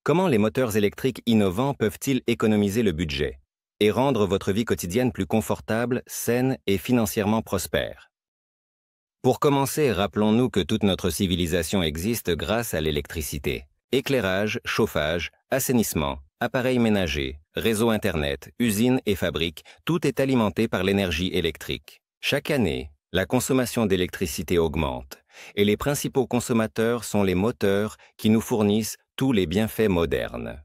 Comment les moteurs électriques innovants peuvent-ils économiser le budget et rendre votre vie quotidienne plus confortable, saine et financièrement prospère? Pour commencer, rappelons-nous que toute notre civilisation existe grâce à l'électricité. Éclairage, chauffage, assainissement, appareils ménagers, réseaux Internet, usines et fabriques, tout est alimenté par l'énergie électrique. Chaque année, la consommation d'électricité augmente et les principaux consommateurs sont les moteurs qui nous fournissent tous les bienfaits modernes.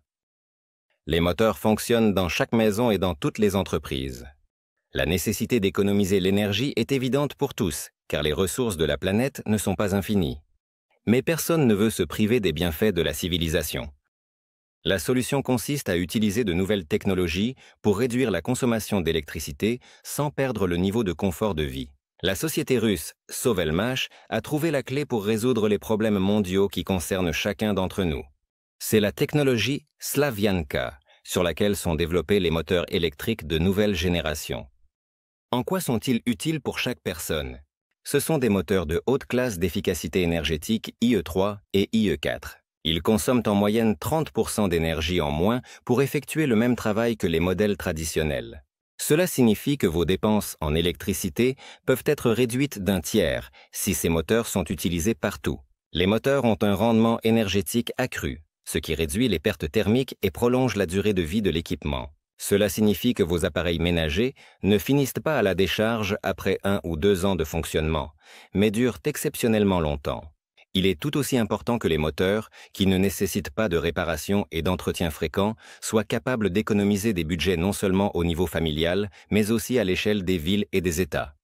Les moteurs fonctionnent dans chaque maison et dans toutes les entreprises. La nécessité d'économiser l'énergie est évidente pour tous, car les ressources de la planète ne sont pas infinies. Mais personne ne veut se priver des bienfaits de la civilisation. La solution consiste à utiliser de nouvelles technologies pour réduire la consommation d'électricité sans perdre le niveau de confort de vie. La société russe Sovelmash a trouvé la clé pour résoudre les problèmes mondiaux qui concernent chacun d'entre nous. C'est la technologie Slavyanka, sur laquelle sont développés les moteurs électriques de nouvelle génération. En quoi sont-ils utiles pour chaque personne? Ce sont des moteurs de haute classe d'efficacité énergétique IE3 et IE4. Ils consomment en moyenne 30% d'énergie en moins pour effectuer le même travail que les modèles traditionnels. Cela signifie que vos dépenses en électricité peuvent être réduites d'un tiers si ces moteurs sont utilisés partout. Les moteurs ont un rendement énergétique accru, ce qui réduit les pertes thermiques et prolonge la durée de vie de l'équipement. Cela signifie que vos appareils ménagers ne finissent pas à la décharge après 1 ou 2 ans de fonctionnement, mais durent exceptionnellement longtemps. Il est tout aussi important que les moteurs, qui ne nécessitent pas de réparation et d'entretien fréquent, soient capables d'économiser des budgets non seulement au niveau familial, mais aussi à l'échelle des villes et des États.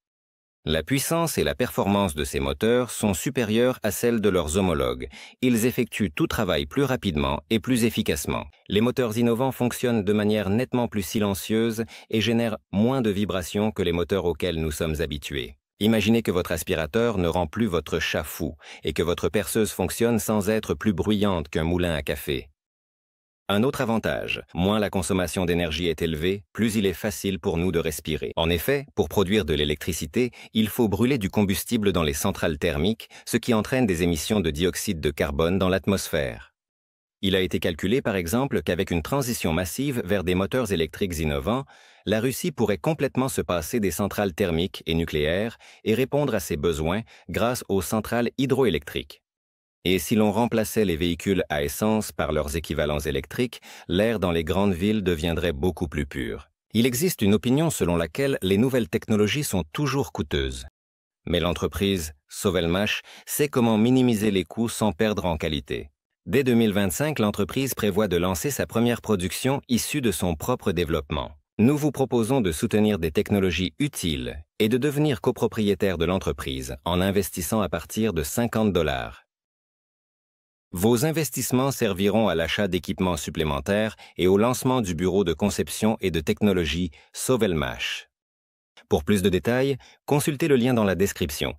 La puissance et la performance de ces moteurs sont supérieures à celles de leurs homologues. Ils effectuent tout travail plus rapidement et plus efficacement. Les moteurs innovants fonctionnent de manière nettement plus silencieuse et génèrent moins de vibrations que les moteurs auxquels nous sommes habitués. Imaginez que votre aspirateur ne rend plus votre chat fou et que votre perceuse fonctionne sans être plus bruyante qu'un moulin à café. Un autre avantage, moins la consommation d'énergie est élevée, plus il est facile pour nous de respirer. En effet, pour produire de l'électricité, il faut brûler du combustible dans les centrales thermiques, ce qui entraîne des émissions de dioxyde de carbone dans l'atmosphère. Il a été calculé par exemple qu'avec une transition massive vers des moteurs électriques innovants, la Russie pourrait complètement se passer des centrales thermiques et nucléaires et répondre à ses besoins grâce aux centrales hydroélectriques. Et si l'on remplaçait les véhicules à essence par leurs équivalents électriques, l'air dans les grandes villes deviendrait beaucoup plus pur. Il existe une opinion selon laquelle les nouvelles technologies sont toujours coûteuses. Mais l'entreprise Sovelmash sait comment minimiser les coûts sans perdre en qualité. Dès 2025, l'entreprise prévoit de lancer sa première production issue de son propre développement. Nous vous proposons de soutenir des technologies utiles et de devenir copropriétaire de l'entreprise en investissant à partir de $50. Vos investissements serviront à l'achat d'équipements supplémentaires et au lancement du bureau de conception et de technologie Sovelmash. Pour plus de détails, consultez le lien dans la description